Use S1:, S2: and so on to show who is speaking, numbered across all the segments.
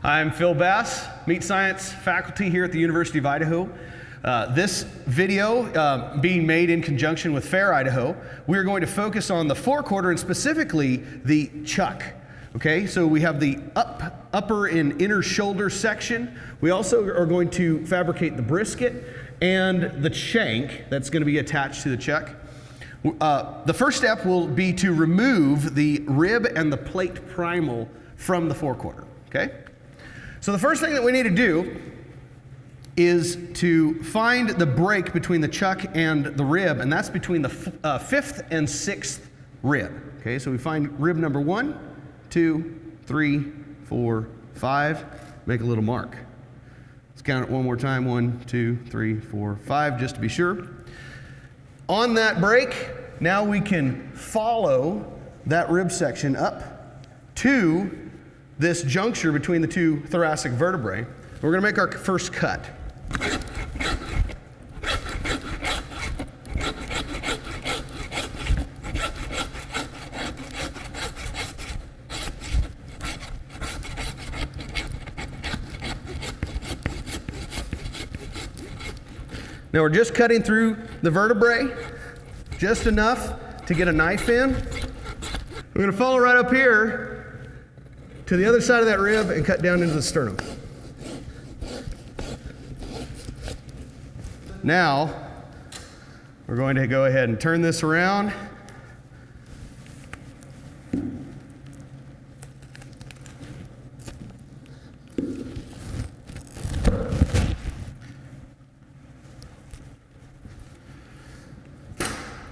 S1: I'm Phil Bass, meat science faculty here at the University of Idaho. This video being made in conjunction with Fair, Idaho, we are going to focus on the forequarter and specifically the chuck. Okay, so we have the upper and inner shoulder section. We also are going to fabricate the brisket and the shank that's going to be attached to the chuck. The first step will be to remove the rib and the plate primal from the forequarter. Okay? So the first thing that we need to do is to find the break between the chuck and the rib, and that's between the fifth and sixth rib. Okay, so we find rib number 1, 2, 3, 4, 5. Make a little mark. Let's count it one more time. 1, 2, 3, 4, 5, just to be sure. On that break, now we can follow that rib section up to this juncture between the two thoracic vertebrae. We're going to make our first cut. Now we're just cutting through the vertebrae, just enough to get a knife in. We're going to follow right up here to the other side of that rib and cut down into the sternum. Now, we're going to go ahead and turn this around.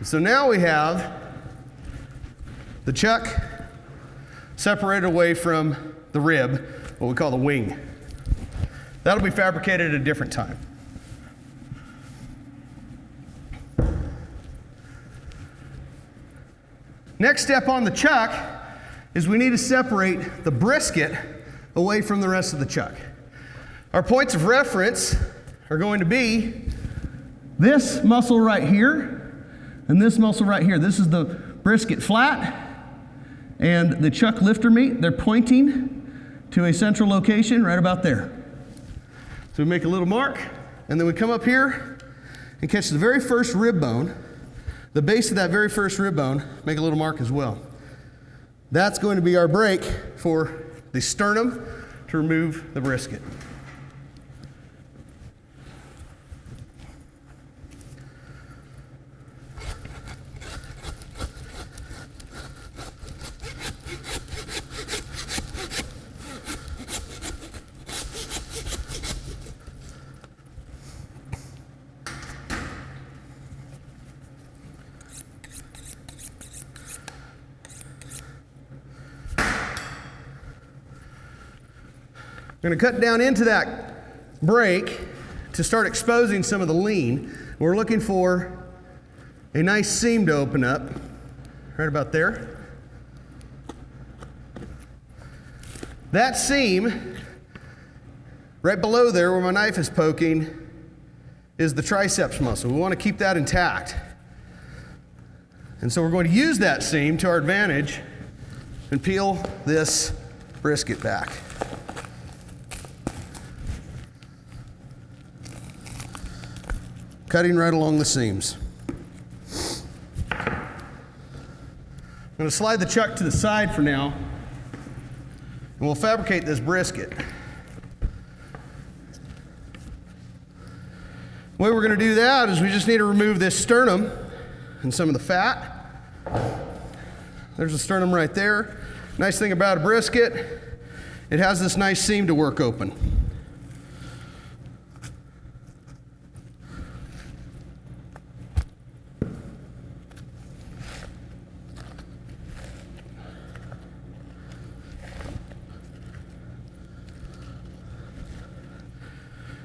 S1: So now we have the chuck separated away from the rib, what we call the wing. That'll be fabricated at a different time. Next step on the chuck is we need to separate the brisket away from the rest of the chuck. Our points of reference are going to be this muscle right here and this muscle right here. This is the brisket flat and the chuck lifter meat. They're pointing to a central location right about there. So we make a little mark, and then we come up here and catch the very first rib bone. The base of that very first rib bone, make a little mark as well. That's going to be our break for the sternum to remove the brisket. We're going to cut down into that break to start exposing some of the lean. We're looking for a nice seam to open up, right about there. That seam, right below there where my knife is poking, is the triceps muscle. We want to keep that intact. And so we're going to use that seam to our advantage and peel this brisket back. Cutting right along the seams. I'm going to slide the chuck to the side for now, and we'll fabricate this brisket. The way we're going to do that is we just need to remove this sternum and some of the fat. There's the sternum right there. Nice thing about a brisket, it has this nice seam to work open.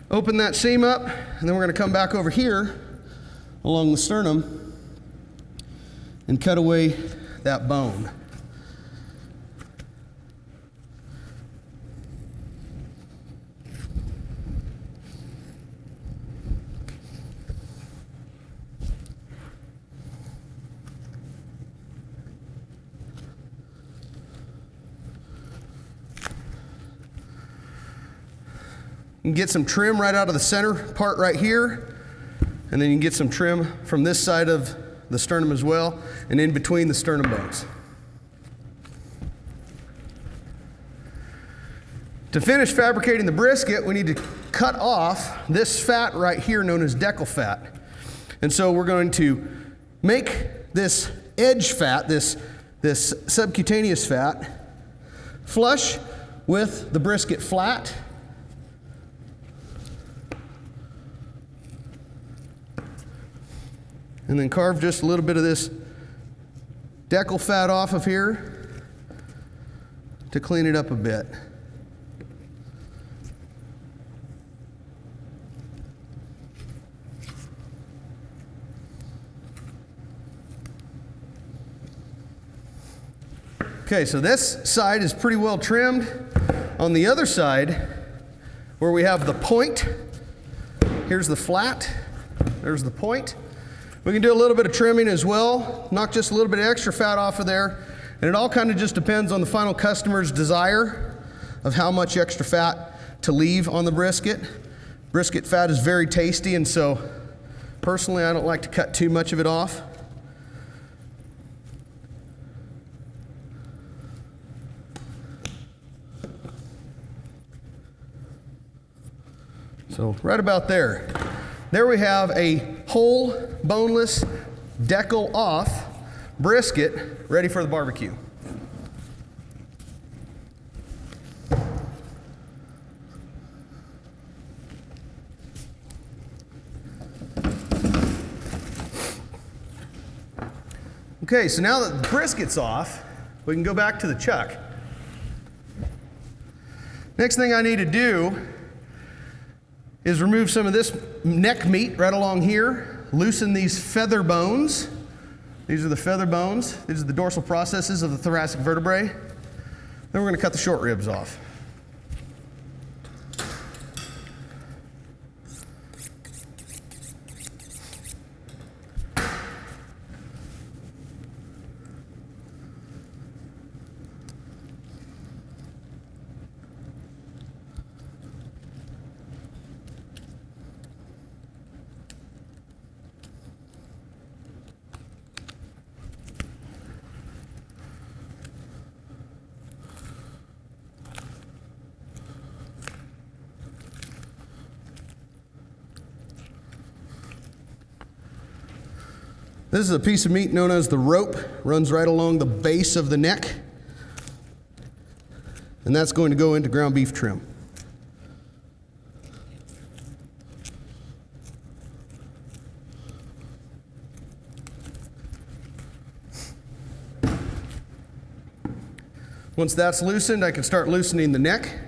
S1: Open that seam up, and then we're going to come back over here along the sternum and cut away that bone. can get some trim right out of the center part right here, and then you can get some trim from this side of the sternum as well, and in between the sternum bones. To finish fabricating the brisket, we need to cut off this fat right here known as decal fat. And so we're going to make this edge fat, this subcutaneous fat, flush with the brisket flat. And then carve just a little bit of this decal fat off of here to clean it up a bit. Okay, so this side is pretty well trimmed. On the other side, where we have the point, here's the flat, there's the point. We can do a little bit of trimming as well, knock just a little bit of extra fat off of there, and it all kind of just depends on the final customer's desire of how much extra fat to leave on the brisket. Brisket fat is very tasty, and so personally I don't like to cut too much of it off. So right about there. There we have a whole, boneless, decal off brisket ready for the barbecue. Okay, so now that the brisket's off, we can go back to the chuck. Next thing I need to do is remove some of this neck meat right along here, loosen these feather bones. These are the feather bones. These are the dorsal processes of the thoracic vertebrae. Then we're going to cut the short ribs off. This is a piece of meat known as the rope, runs right along the base of the neck, and that's going to go into ground beef trim. Once that's loosened, I can start loosening the neck.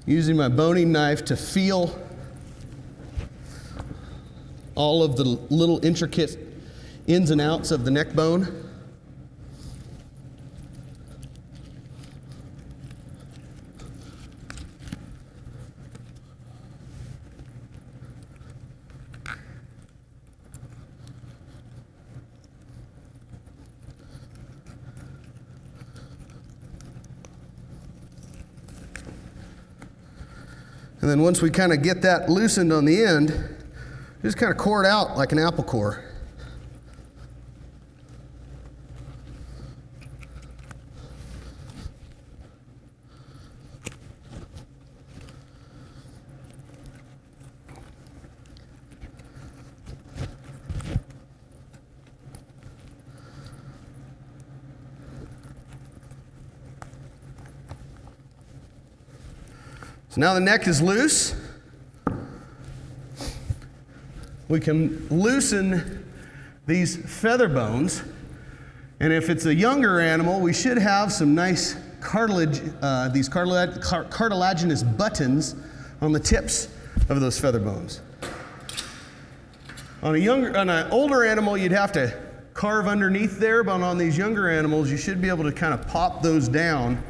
S1: Using my boning knife to feel all of the little intricate ins and outs of the neck bone. And then once we kind of get that loosened on the end, just kind of core it out like an apple core. So now the neck is loose. We can loosen these feather bones, and if it's a younger animal, we should have some nice cartilage, these cartilaginous buttons on the tips of those feather bones. On an older animal, you'd have to carve underneath there, but on these younger animals, you should be able to kind of pop those down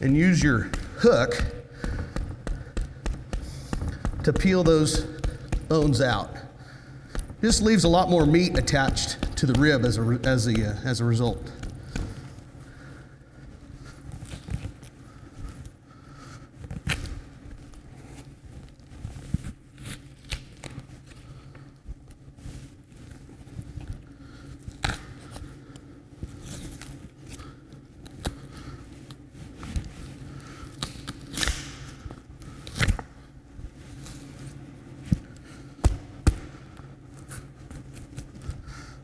S1: and use your hook to peel those bones out. This leaves a lot more meat attached to the rib as a result.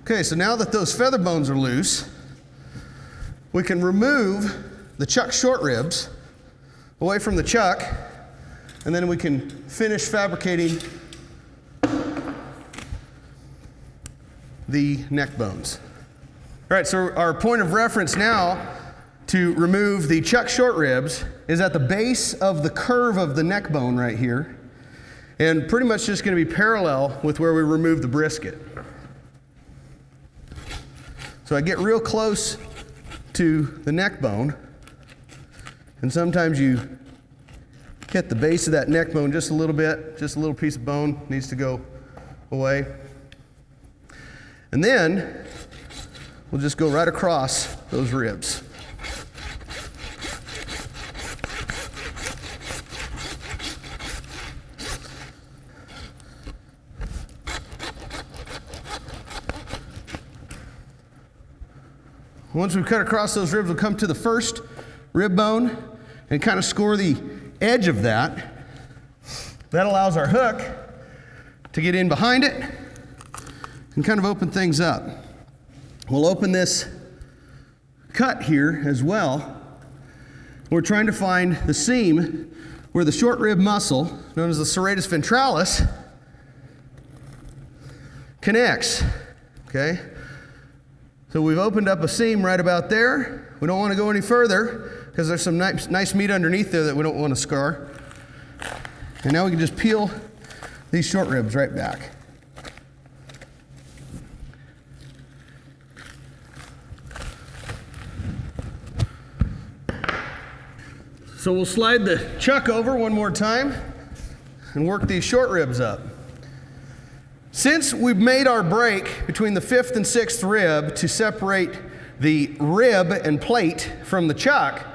S1: Okay, so now that those feather bones are loose, we can remove the chuck short ribs away from the chuck, and then we can finish fabricating the neck bones. All right, so our point of reference now to remove the chuck short ribs is at the base of the curve of the neck bone right here, and pretty much just going to be parallel with where we remove the brisket. So I get real close to the neck bone, and sometimes you hit the base of that neck bone just a little bit, just a little piece of bone needs to go away. And then we'll just go right across those ribs. Once we've cut across those ribs, we'll come to the first rib bone and kind of score the edge of that. That allows our hook to get in behind it and kind of open things up. We'll open this cut here as well. We're trying to find the seam where the short rib muscle, known as the serratus ventralis, connects, okay? So we've opened up a seam right about there. We don't want to go any further because there's some nice meat underneath there that we don't want to scar. And now we can just peel these short ribs right back. So we'll slide the chuck over one more time and work these short ribs up. Since we've made our break between the 5th and 6th rib to separate the rib and plate from the chuck,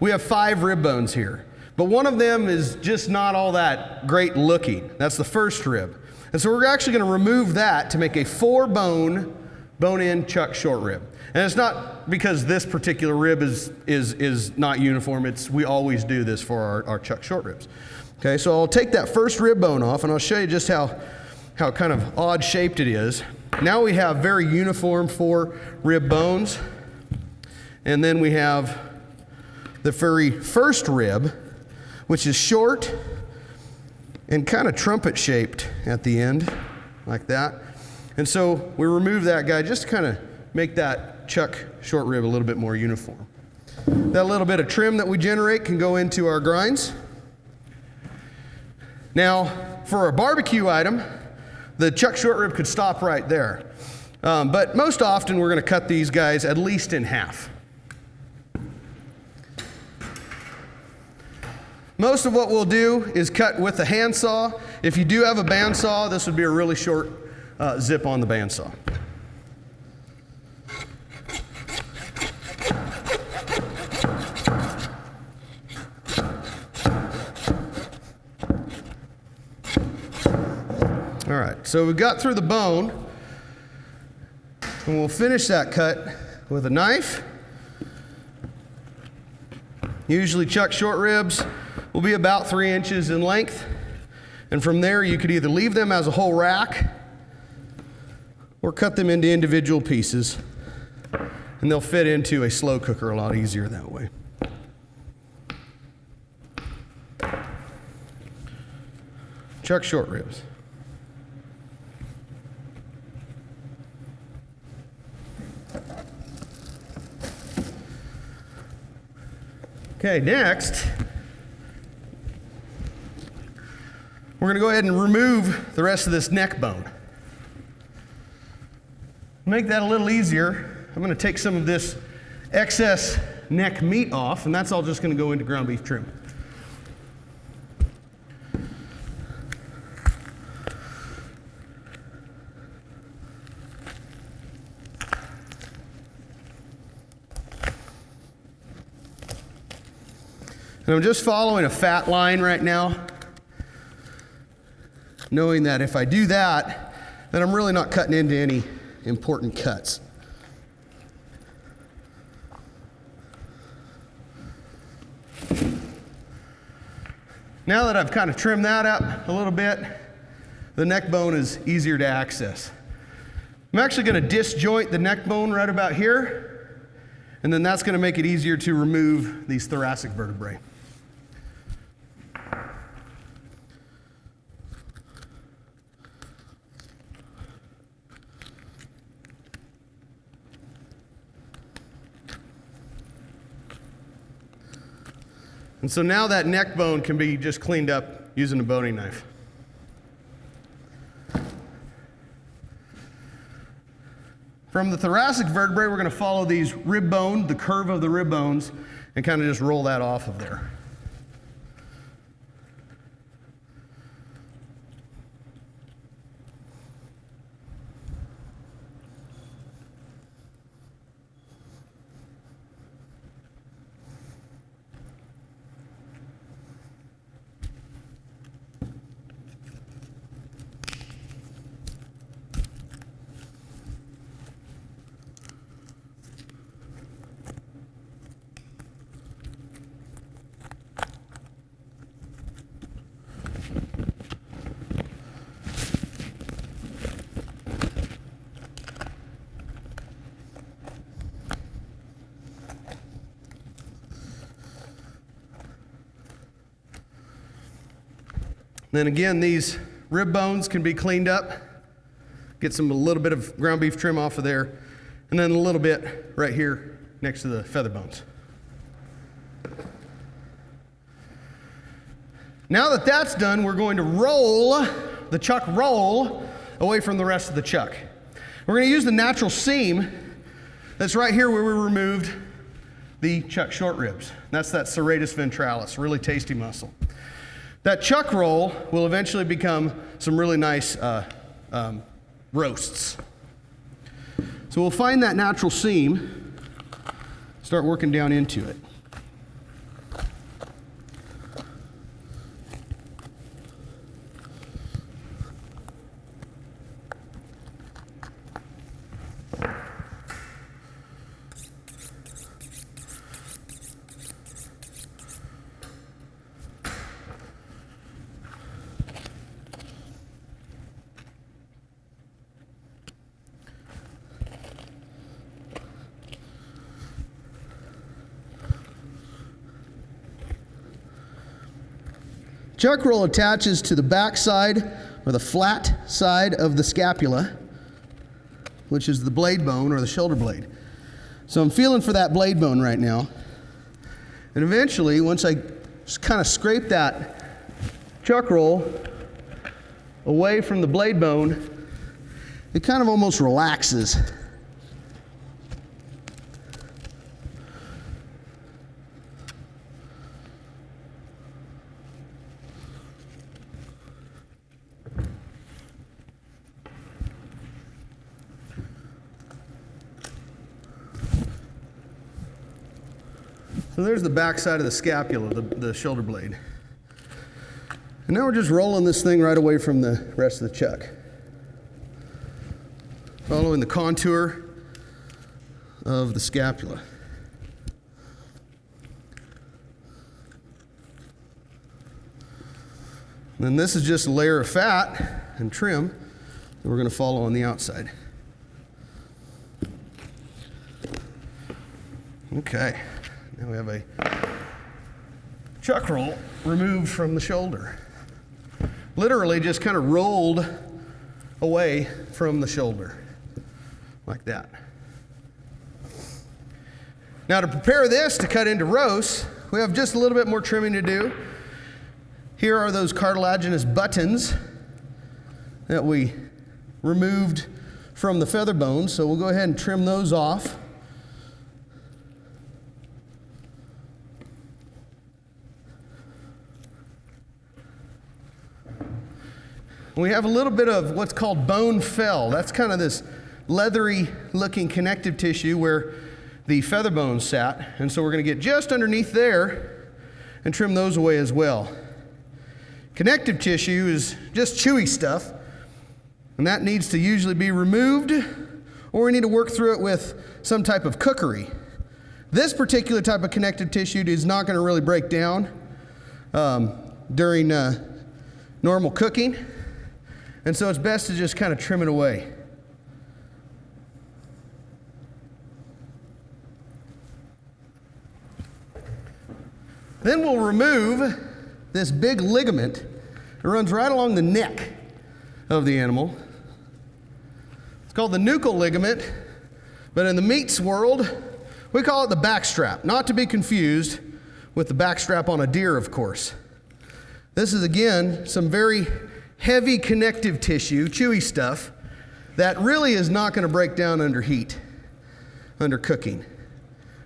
S1: we have 5 rib bones here. But one of them is just not all that great looking. That's the first rib. And so we're actually going to remove that to make a 4-bone, bone-in chuck short rib. And it's not because this particular rib is not uniform. We always do this for our chuck short ribs. Okay, so I'll take that first rib bone off and I'll show you just how kind of odd shaped it is. Now we have very uniform 4 rib bones. And then we have the very first rib, which is short and kind of trumpet shaped at the end, like that. And so we remove that guy just to kind of make that chuck short rib a little bit more uniform. That little bit of trim that we generate can go into our grinds. Now, for a barbecue item, the chuck short rib could stop right there. But most often we're going to cut these guys at least in half. Most of what we'll do is cut with a handsaw. If you do have a bandsaw, this would be a really short zip on the bandsaw. All right, so we got through the bone, and we'll finish that cut with a knife. Usually chuck short ribs will be about 3 inches in length, and from there you could either leave them as a whole rack or cut them into individual pieces, and they'll fit into a slow cooker a lot easier that way. Chuck short ribs. Okay, next, we're going to go ahead and remove the rest of this neck bone. To make that a little easier, I'm going to take some of this excess neck meat off, and that's all just going to go into ground beef trim. And I'm just following a fat line right now, knowing that if I do that, then I'm really not cutting into any important cuts. Now that I've kind of trimmed that up a little bit, the neck bone is easier to access. I'm actually going to disjoint the neck bone right about here, and then that's going to make it easier to remove these thoracic vertebrae. And so now that neck bone can be just cleaned up using a boning knife. From the thoracic vertebrae, we're going to follow these rib bone, the curve of the rib bones, and kind of just roll that off of there. Then again, these rib bones can be cleaned up. Get a little bit of ground beef trim off of there, and then a little bit right here next to the feather bones. Now that that's done, we're going to roll the chuck roll away from the rest of the chuck. We're going to use the natural seam that's right here where we removed the chuck short ribs. That's that serratus ventralis, really tasty muscle. That chuck roll will eventually become some really nice roasts. So we'll find that natural seam, start working down into it. Chuck roll attaches to the back side or the flat side of the scapula, which is the blade bone or the shoulder blade. So I'm feeling for that blade bone right now. And eventually, once I just kind of scrape that chuck roll away from the blade bone, it kind of almost relaxes. So there's the back side of the scapula, the shoulder blade. And now we're just rolling this thing right away from the rest of the chuck. Following the contour of the scapula. And then this is just a layer of fat and trim that we're going to follow on the outside. Okay. Now we have a chuck roll removed from the shoulder. Literally just kind of rolled away from the shoulder, like that. Now to prepare this to cut into roast, we have just a little bit more trimming to do. Here are those cartilaginous buttons that we removed from the feather bones, so we'll go ahead and trim those off. We have a little bit of what's called bone fell. That's kind of this leathery looking connective tissue where the feather bones sat. And so we're going to get just underneath there and trim those away as well. Connective tissue is just chewy stuff, and that needs to usually be removed, or we need to work through it with some type of cookery. This particular type of connective tissue is not going to really break down during normal cooking. And so it's best to just kind of trim it away. then we'll remove this big ligament. It runs right along the neck of the animal. It's called the nuchal ligament, but in the meats world, we call it the backstrap, not to be confused with the backstrap on a deer, of course. This is, again, some very heavy connective tissue, chewy stuff, that really is not going to break down under heat, under cooking.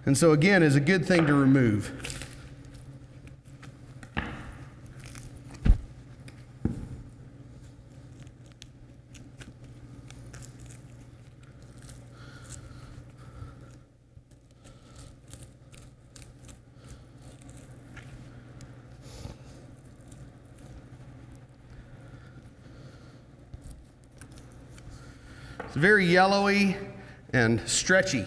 S1: And so, again, is a good thing to remove. It's very yellowy and stretchy.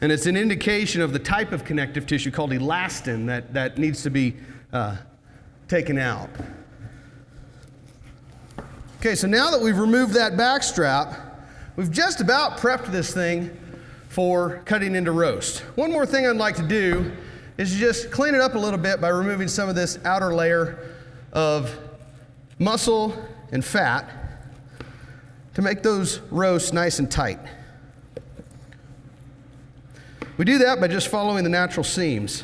S1: And it's an indication of the type of connective tissue called elastin that needs to be taken out. Okay, so now that we've removed that backstrap, we've just about prepped this thing for cutting into roast. One more thing I'd like to do is just clean it up a little bit by removing some of this outer layer of muscle and fat to make those roasts nice and tight. We do that by just following the natural seams.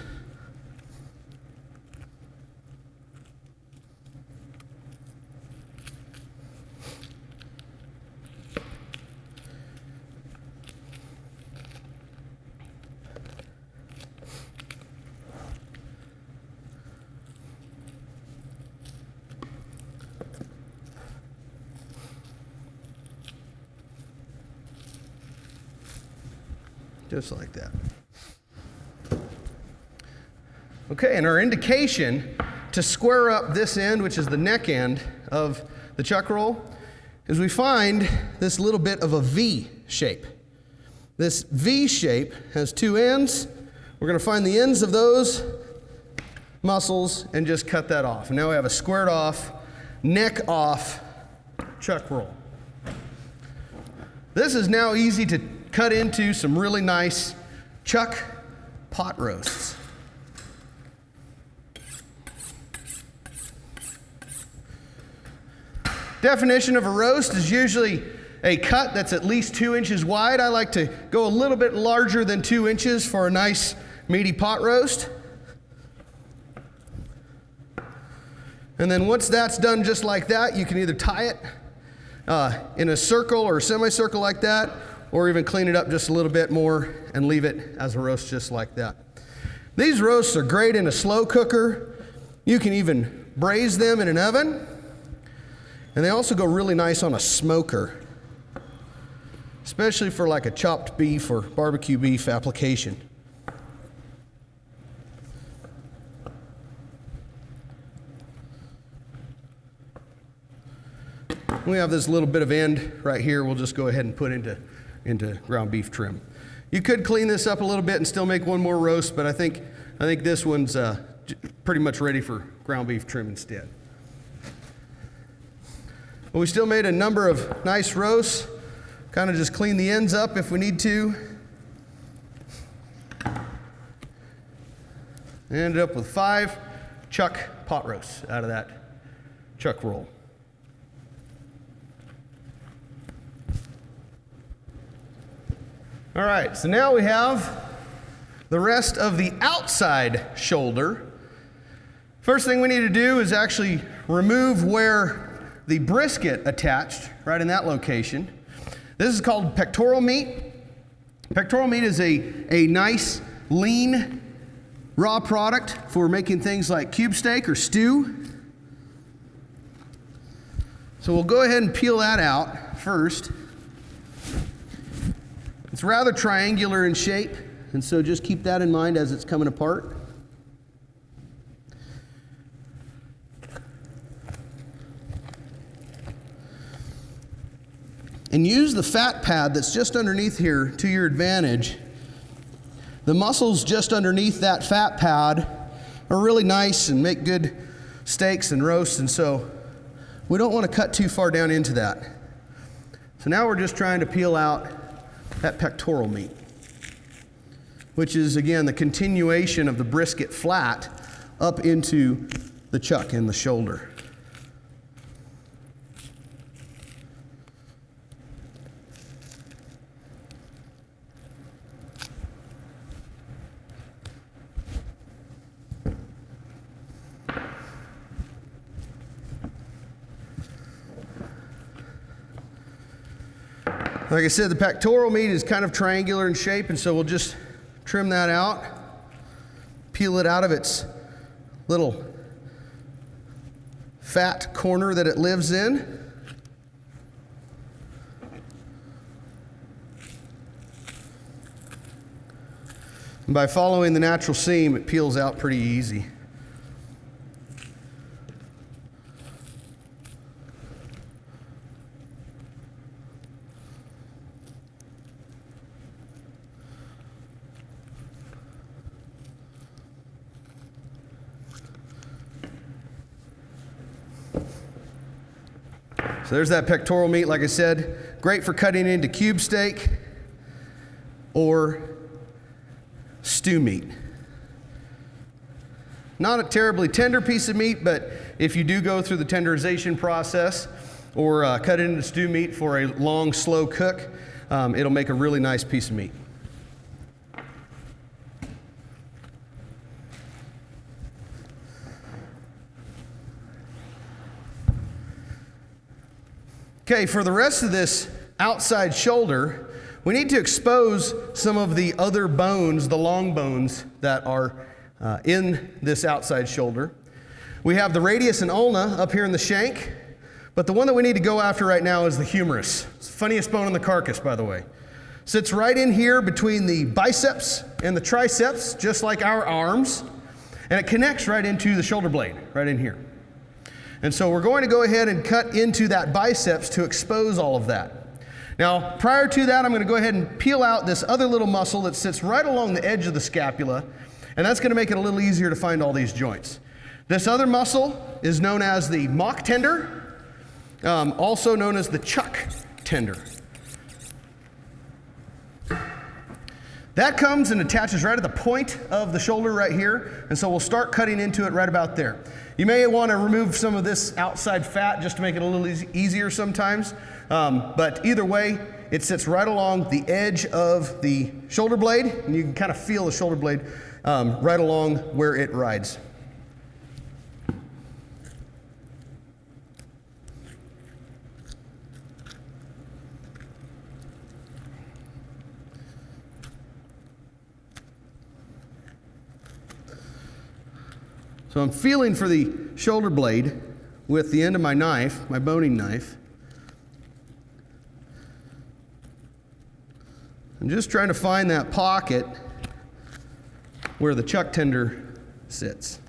S1: Just like that. Okay, and our indication to square up this end, which is the neck end of the chuck roll, is we find this little bit of a V shape. This V shape has two ends. We're going to find the ends of those muscles and just cut that off. And now we have a squared off, neck off chuck roll. This is now easy to cut into some really nice chuck pot roasts. Definition of a roast is usually a cut that's at least 2 inches wide. I like to go a little bit larger than 2 inches for a nice meaty pot roast. And then once that's done just like that, you can either tie it in a circle or a semicircle like that, or even clean it up just a little bit more and leave it as a roast just like that. These roasts are great in a slow cooker. You can even braise them in an oven. And they also go really nice on a smoker, especially for like a chopped beef or barbecue beef application. We have this little bit of end right here. We'll just go ahead and put into ground beef trim. You could clean this up a little bit and still make one more roast, but I think this one's pretty much ready for ground beef trim instead. But we still made a number of nice roasts. Kind of just clean the ends up if we need to. And ended up with 5 chuck pot roasts out of that chuck roll. All right, so now we have the rest of the outside shoulder. First thing we need to do is actually remove where the brisket attached, right in that location. This is called pectoral meat. Pectoral meat is a nice, lean, raw product for making things like cube steak or stew. So we'll go ahead and peel that out first. It's rather triangular in shape, and so just keep that in mind as it's coming apart. And use the fat pad that's just underneath here to your advantage. The muscles just underneath that fat pad are really nice and make good steaks and roasts, and so we don't want to cut too far down into that. So now we're just trying to peel out that pectoral meat, which is, again, the continuation of the brisket flat up into the chuck and the shoulder. Like I said, the pectoral meat is kind of triangular in shape, and so we'll just trim that out, peel it out of its little fat corner that it lives in. And by following the natural seam, it peels out pretty easy. So there's that pectoral meat, like I said, great for cutting into cube steak or stew meat. Not a terribly tender piece of meat, but if you do go through the tenderization process or cut it into stew meat for a long, slow cook, it'll make a really nice piece of meat. Okay, for the rest of this outside shoulder, we need to expose some of the other bones, the long bones that are in this outside shoulder. We have the radius and ulna up here in the shank, but the one that we need to go after right now is the humerus. It's the funniest bone in the carcass, by the way. Sits right in here between the biceps and the triceps, just like our arms, and it connects right into the shoulder blade, right in here. And so we're going to go ahead and cut into that biceps to expose all of that. Now, prior to that, I'm going to go ahead and peel out this other little muscle that sits right along the edge of the scapula, and that's going to make it a little easier to find all these joints. This other muscle is known as the mock tender, also known as the chuck tender. That comes and attaches right at the point of the shoulder right here, and so we'll start cutting into it right about there. You may want to remove some of this outside fat just to make it a little easier sometimes, but either way, it sits right along the edge of the shoulder blade, and you can kind of feel the shoulder blade right along where it rides. So I'm feeling for the shoulder blade with the end of my knife, my boning knife. I'm just trying to find that pocket where the chuck tender sits.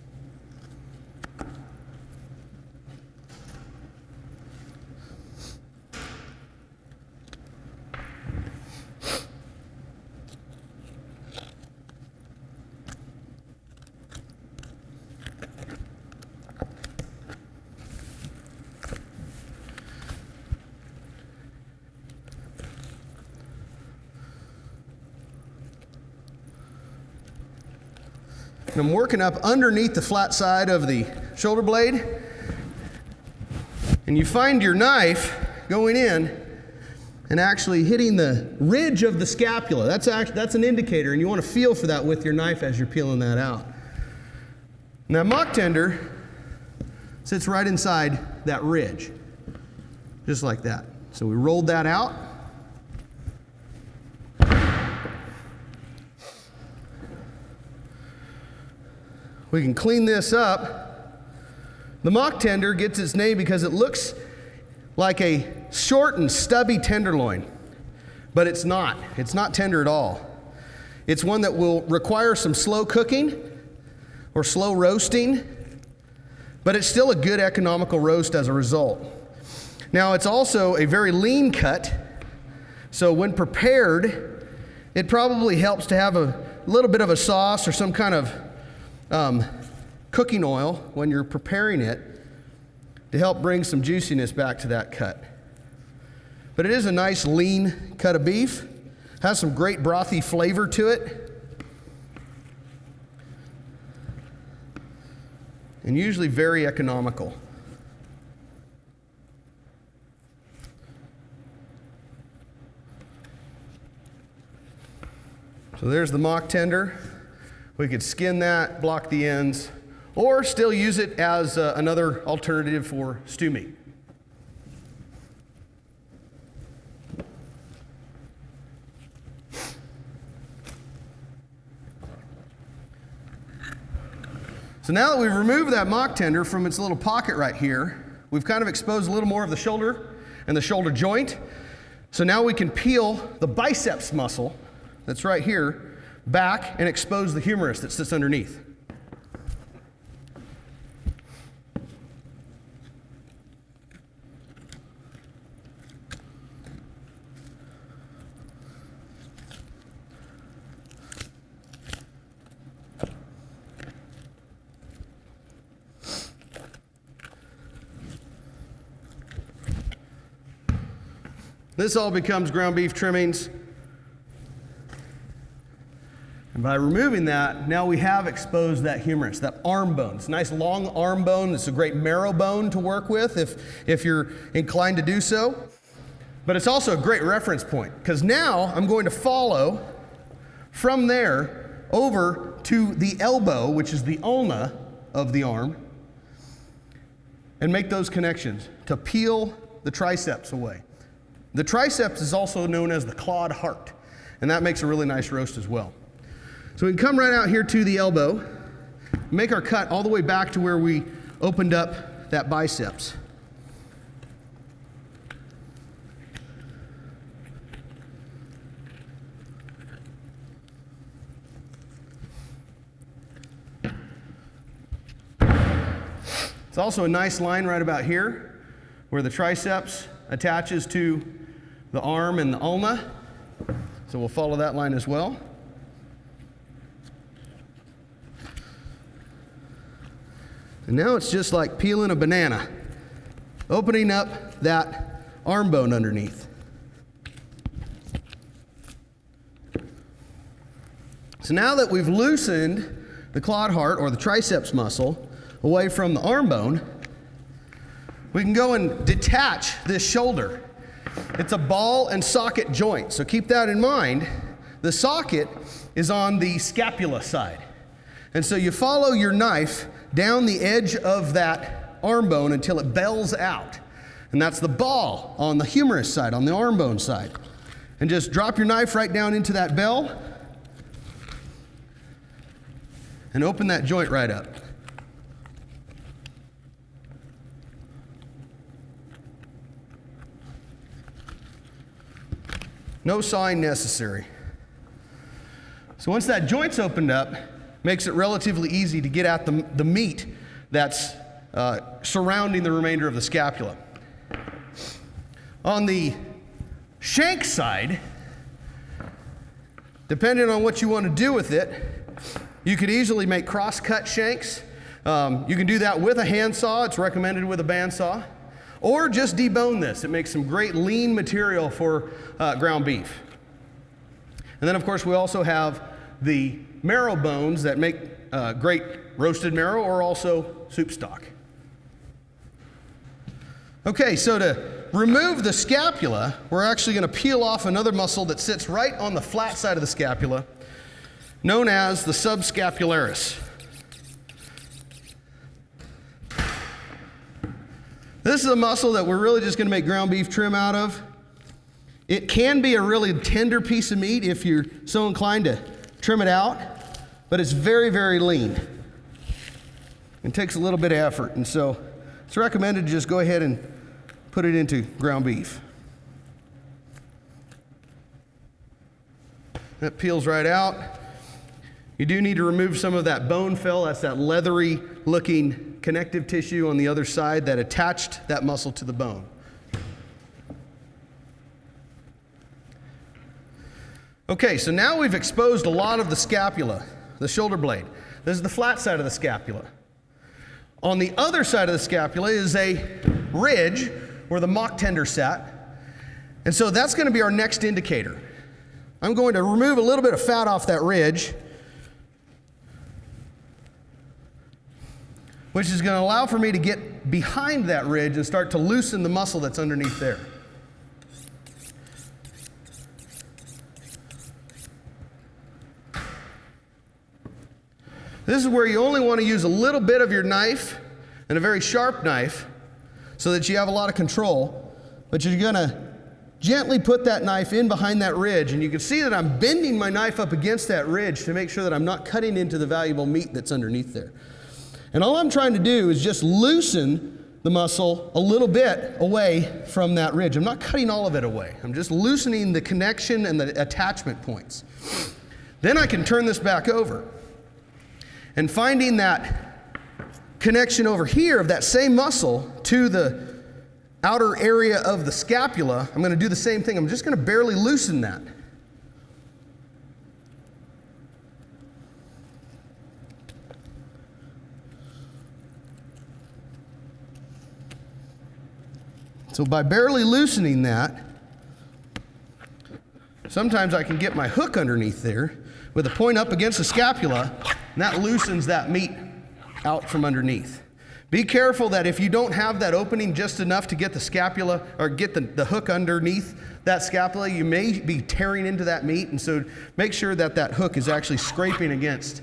S1: And I'm working up underneath the flat side of the shoulder blade, and you find your knife going in and actually hitting the ridge of the scapula. That's an indicator, and you want to feel for that with your knife as you're peeling that out. And that mock tender sits right inside that ridge, just like that. So we rolled that out. We can clean this up. The mock tender gets its name because it looks like a short and stubby tenderloin, but it's not. It's not tender at all. It's one that will require some slow cooking or slow roasting, but it's still a good economical roast as a result. Now, it's also a very lean cut, so when prepared, it probably helps to have a little bit of a sauce or some kind of cooking oil when you're preparing it to help bring some juiciness back to that cut. But it is a nice lean cut of beef. Has some great brothy flavor to it. and usually very economical. So there's the mock tender. We could skin that, block the ends, or still use it as another alternative for stew meat. So now that we've removed that mock tender from its little pocket right here, we've kind of exposed a little more of the shoulder and the shoulder joint. So now we can peel the biceps muscle that's right here back and expose the humerus that sits underneath. This all becomes ground beef trimmings. And by removing that, now we have exposed that humerus, that arm bone. It's a nice long arm bone. It's a great marrow bone to work with if you're inclined to do so. But it's also a great reference point, because now I'm going to follow from there over to the elbow, which is the ulna of the arm, and make those connections to peel the triceps away. The triceps is also known as the clawed heart, and that makes a really nice roast as well. So we can come right out here to the elbow, make our cut all the way back to where we opened up that biceps. It's also a nice line right about here where the triceps attaches to the arm and the ulna. So we'll follow that line as well. And now it's just like peeling a banana, opening up that arm bone underneath. So now that we've loosened the clawed heart or the triceps muscle away from the arm bone, we can go and detach this shoulder. It's a ball and socket joint, so keep that in mind. The socket is on the scapula side. And so you follow your knife down the edge of that arm bone until it bells out. And that's the ball on the humerus side, on the arm bone side. And just drop your knife right down into that bell and open that joint right up. No sawing necessary. So once that joint's opened up, makes it relatively easy to get at the meat that's surrounding the remainder of the scapula. On the shank side, depending on what you want to do with it, you could easily make cross-cut shanks. You can do that with a handsaw. It's recommended with a bandsaw. Or just debone this. It makes some great lean material for ground beef. And then, of course, we also have the marrow bones that make great roasted marrow or also soup stock. Okay, so to remove the scapula, we're actually going to peel off another muscle that sits right on the flat side of the scapula, known as the subscapularis. This is a muscle that we're really just going to make ground beef trim out of. It can be a really tender piece of meat if you're so inclined to trim it out, but it's very, very lean. It takes a little bit of effort, and so it's recommended to just go ahead and put it into ground beef. That peels right out. You do need to remove some of that bone fill. That's that leathery looking connective tissue on the other side that attached that muscle to the bone. Okay, so now we've exposed a lot of the scapula, the shoulder blade. This is the flat side of the scapula. On the other side of the scapula is a ridge where the mock tender sat. And so that's going to be our next indicator. I'm going to remove a little bit of fat off that ridge. which is going to allow for me to get behind that ridge and start to loosen the muscle that's underneath there. This is where you only want to use a little bit of your knife, and a very sharp knife, so that you have a lot of control. But you're going to gently put that knife in behind that ridge, and you can see that I'm bending my knife up against that ridge to make sure that I'm not cutting into the valuable meat that's underneath there. And all I'm trying to do is just loosen the muscle a little bit away from that ridge. I'm not cutting all of it away. I'm just loosening the connection and the attachment points. Then I can turn this back over. And finding that connection over here of that same muscle to the outer area of the scapula, I'm going to do the same thing. I'm just going to barely loosen that. So by barely loosening that, sometimes I can get my hook underneath there with a point up against the scapula, and that loosens that meat out from underneath. Be careful that if you don't have that opening just enough to get the scapula, or get the hook underneath that scapula, you may be tearing into that meat, and so make sure that that hook is actually scraping against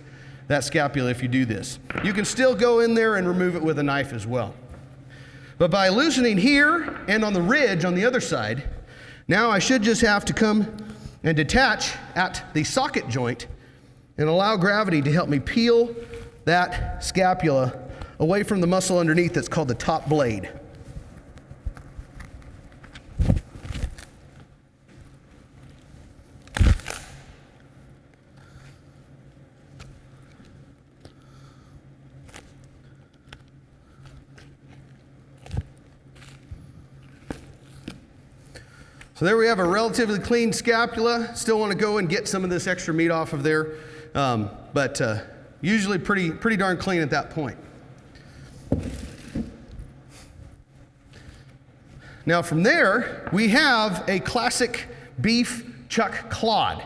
S1: that scapula if you do this. You can still go in there and remove it with a knife as well. But by loosening here and on the ridge on the other side, now I should just have to come and detach at the socket joint and allow gravity to help me peel that scapula away from the muscle underneath that's called the top blade. So there we have a relatively clean scapula. Still want to go and get some of this extra meat off of there, but usually pretty darn clean at that point. Now from there, we have a classic beef chuck clod.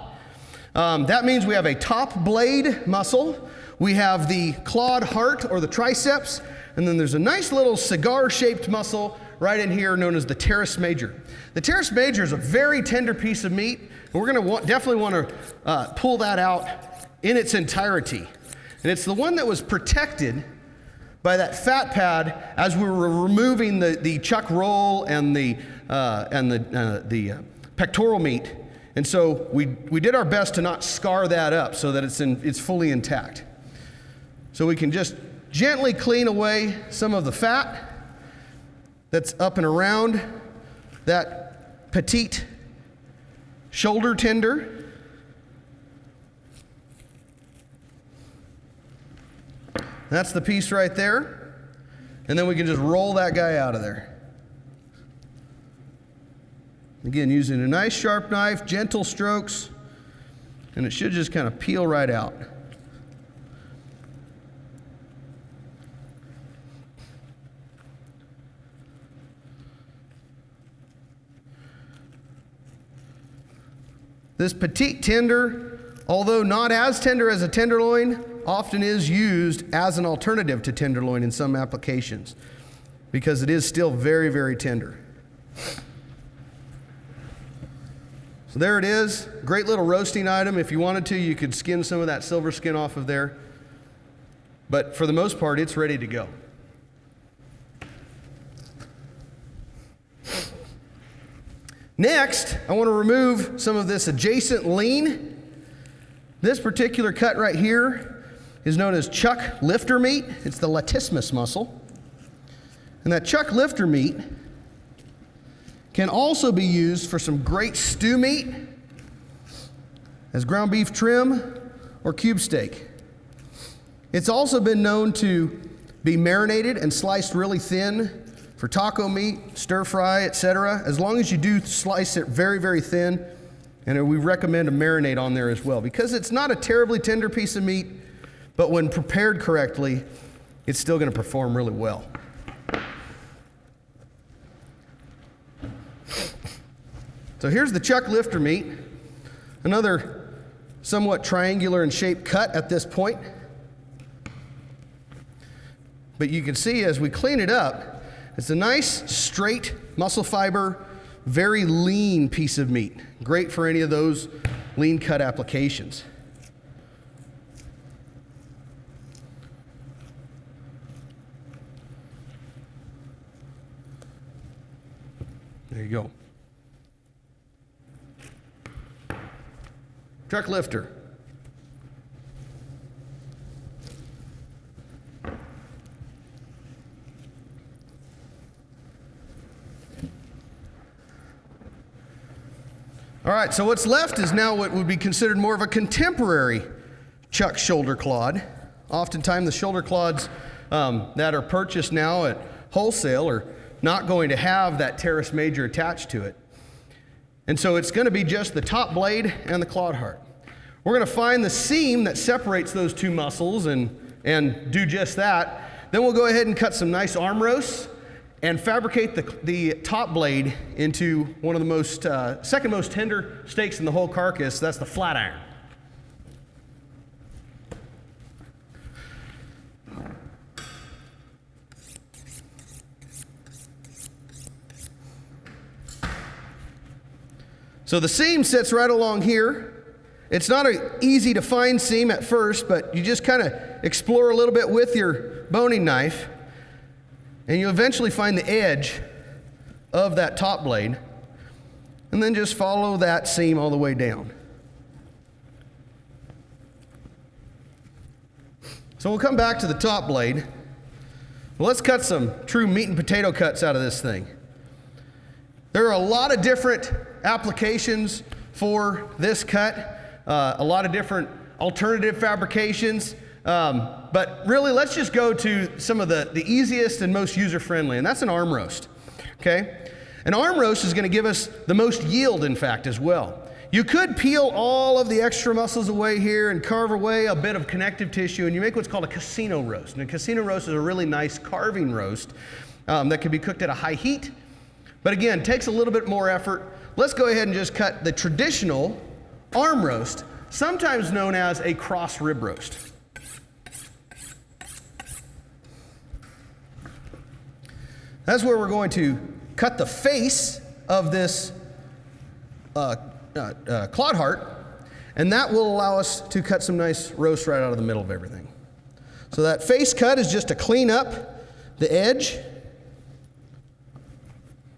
S1: That means we have a top blade muscle, we have the clawed heart or the triceps, and then there's a nice little cigar-shaped muscle right in here known as the teres major. The teres major is a very tender piece of meat, and we're going to definitely want to pull that out in its entirety. And it's the one that was protected by that fat pad as we were removing the chuck roll and the pectoral meat. And so we did our best to not scar that up so that it's fully intact. So we can just gently clean away some of the fat that's up and around that petite shoulder tender. That's the piece right there. And then we can just roll that guy out of there. Again, using a nice sharp knife, gentle strokes, and it should just kind of peel right out. This petite tender, although not as tender as a tenderloin, often is used as an alternative to tenderloin in some applications because it is still very, very tender. So there it is. Great little roasting item. If you wanted to, you could skin some of that silver skin off of there. But for the most part, it's ready to go. Next, I want to remove some of this adjacent lean. This particular cut right here is known as chuck lifter meat. It's the latissimus muscle. And that chuck lifter meat can also be used for some great stew meat, as ground beef trim or cube steak. It's also been known to be marinated and sliced really thin for taco meat, stir fry, etc. As long as you do slice it very, very thin, and we recommend a marinade on there as well, because it's not a terribly tender piece of meat, but when prepared correctly, it's still going to perform really well. So here's the chuck lifter meat, another somewhat triangular in shape cut at this point. but you can see as we clean it up, it's a nice, straight, muscle fiber, very lean piece of meat. Great for any of those lean cut applications. There you go. Truck lifter. All right, so what's left is now what would be considered more of a contemporary chuck shoulder clod. Oftentimes the shoulder clods that are purchased now at wholesale are not going to have that teres major attached to it. And so it's going to be just the top blade and the clod heart. We're going to find the seam that separates those two muscles and do just that. Then we'll go ahead and cut some nice arm roasts and fabricate the top blade into one of the most second most tender steaks in the whole carcass. That's the flat iron. So the seam sits right along here. It's not an easy to find seam at first, but you just kind of explore a little bit with your boning knife, and you eventually find the edge of that top blade, and then just follow that seam all the way down. So we'll come back to the top blade. Well, let's cut some true meat and potato cuts out of this thing. There are a lot of different applications for this cut, a lot of different alternative fabrications, but really let's just go to some of the easiest and most user-friendly, and that's an arm roast, okay? An arm roast is going to give us the most yield, in fact, as well. You could peel all of the extra muscles away here and carve away a bit of connective tissue, and you make what's called a casino roast. And a casino roast is a really nice carving roast that can be cooked at a high heat, but again, takes a little bit more effort. Let's go ahead and just cut the traditional arm roast, sometimes known as a cross rib roast. That's where we're going to cut the face of this clod heart, and that will allow us to cut some nice roast right out of the middle of everything. So that face cut is just to clean up the edge.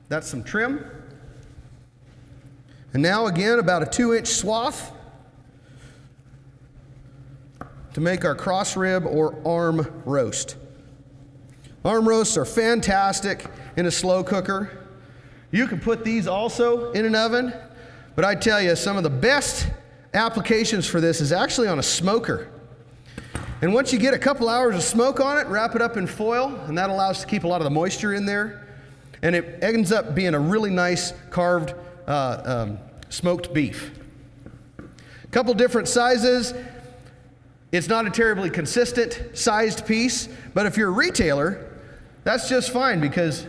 S1: That's some trim. And now again, about a 2-inch swath to make our cross rib or arm roast. Arm roasts are fantastic in a slow cooker. You can put these also in an oven, but I tell you, some of the best applications for this is actually on a smoker. And once you get a couple hours of smoke on it, wrap it up in foil, and that allows us to keep a lot of the moisture in there. And it ends up being a really nice carved smoked beef. A couple different sizes. It's not a terribly consistent sized piece, but if you're a retailer, that's just fine, because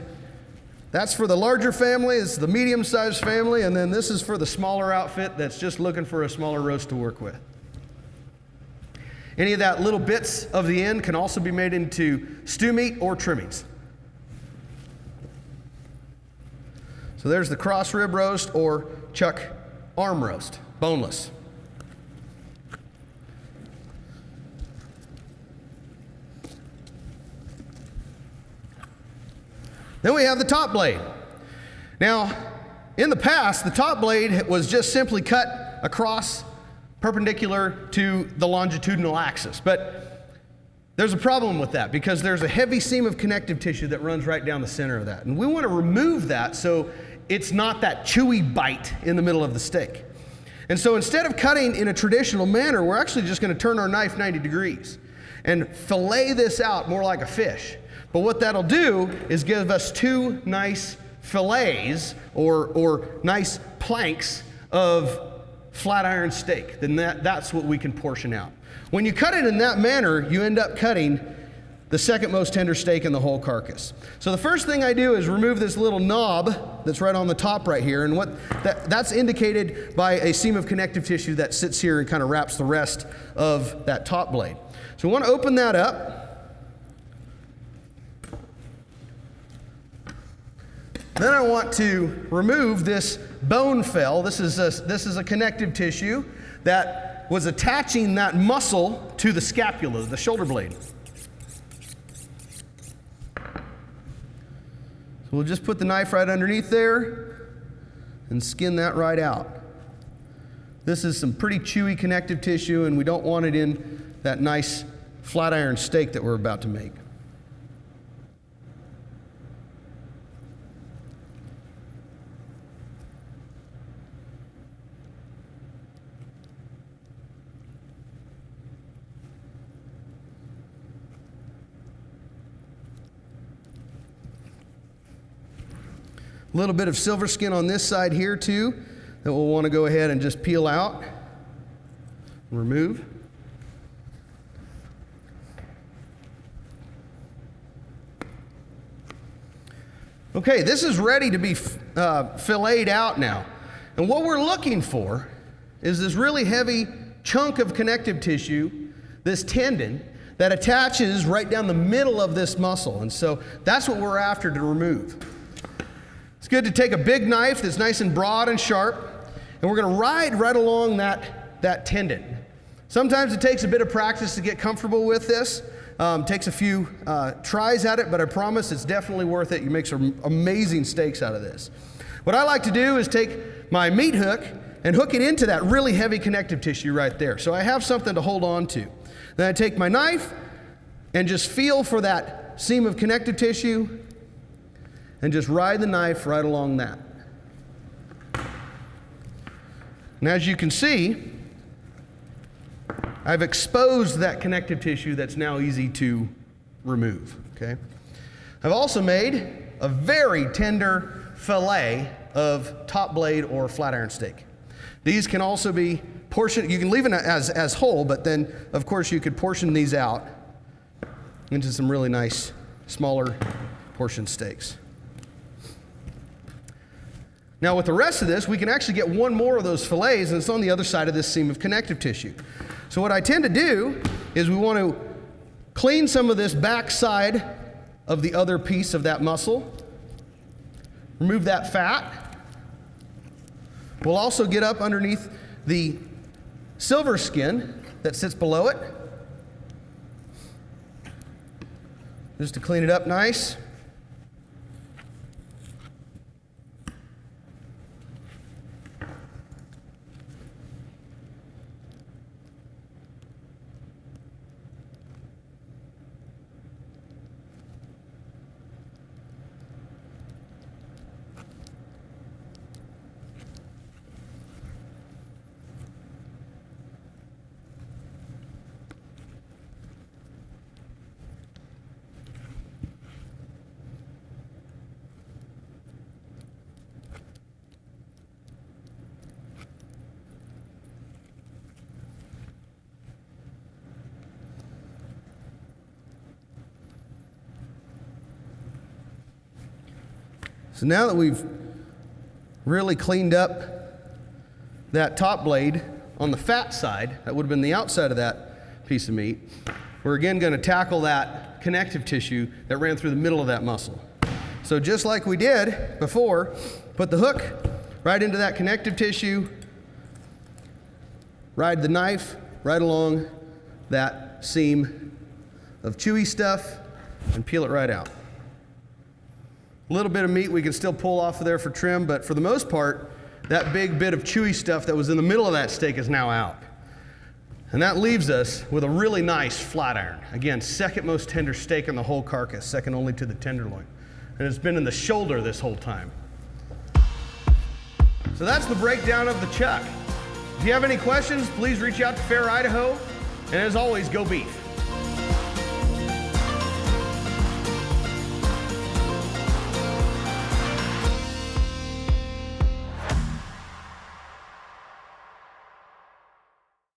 S1: that's for the larger family, it's the medium-sized family, and then this is for the smaller outfit that's just looking for a smaller roast to work with. Any of that little bits of the end can also be made into stew meat or trimmings. So there's the cross rib roast or chuck arm roast, boneless. Then we have the top blade. Now, in the past, the top blade was just simply cut across perpendicular to the longitudinal axis. But there's a problem with that, because there's a heavy seam of connective tissue that runs right down the center of that. And we want to remove that so it's not that chewy bite in the middle of the steak. And so instead of cutting in a traditional manner, we're actually just going to turn our knife 90 degrees and fillet this out more like a fish. But what that'll do is give us two nice fillets or nice planks of flat iron steak. Then that's what we can portion out. When you cut it in that manner, you end up cutting the second most tender steak in the whole carcass. So the first thing I do is remove this little knob that's right on the top right here, and that's indicated by a seam of connective tissue that sits here and kind of wraps the rest of that top blade. So we want to open that up. Then I want to remove this bone fell. This is a connective tissue that was attaching that muscle to the scapula, the shoulder blade. So we'll just put the knife right underneath there and skin that right out. This is some pretty chewy connective tissue, and we don't want it in that nice flat iron steak that we're about to make. A little bit of silver skin on this side here too that we'll want to go ahead and just peel out, remove. Okay, this is ready to be filleted out now. And what we're looking for is this really heavy chunk of connective tissue, this tendon, that attaches right down the middle of this muscle. And so that's what we're after to remove. It's good to take a big knife that's nice and broad and sharp, and we're going to ride right along that tendon. Sometimes it takes a bit of practice to get comfortable with this. Takes a few tries at it, but I promise it's definitely worth it. You make some amazing steaks out of this. What I like to do is take my meat hook and hook it into that really heavy connective tissue right there. So I have something to hold on to. Then I take my knife and just feel for that seam of connective tissue and just ride the knife right along that. And as you can see, I've exposed that connective tissue that's now easy to remove, okay? I've also made a very tender fillet of top blade or flat iron steak. These can also be portioned, you can leave it as whole, but then of course you could portion these out into some really nice smaller portion steaks. Now with the rest of this, we can actually get one more of those fillets, and it's on the other side of this seam of connective tissue. So what I tend to do is we want to clean some of this back side of the other piece of that muscle, remove that fat. We'll also get up underneath the silver skin that sits below it, just to clean it up nice. So now that we've really cleaned up that top blade on the fat side, that would have been the outside of that piece of meat, we're again going to tackle that connective tissue that ran through the middle of that muscle. So just like we did before, put the hook right into that connective tissue, ride the knife right along that seam of chewy stuff, and peel it right out. A little bit of meat we can still pull off of there for trim, but for the most part, that big bit of chewy stuff that was in the middle of that steak is now out. And that leaves us with a really nice flat iron. Again, second most tender steak in the whole carcass, second only to the tenderloin. And it's been in the shoulder this whole time. So that's the breakdown of the chuck. If you have any questions, please reach out to Fair Idaho. And as always, go beef.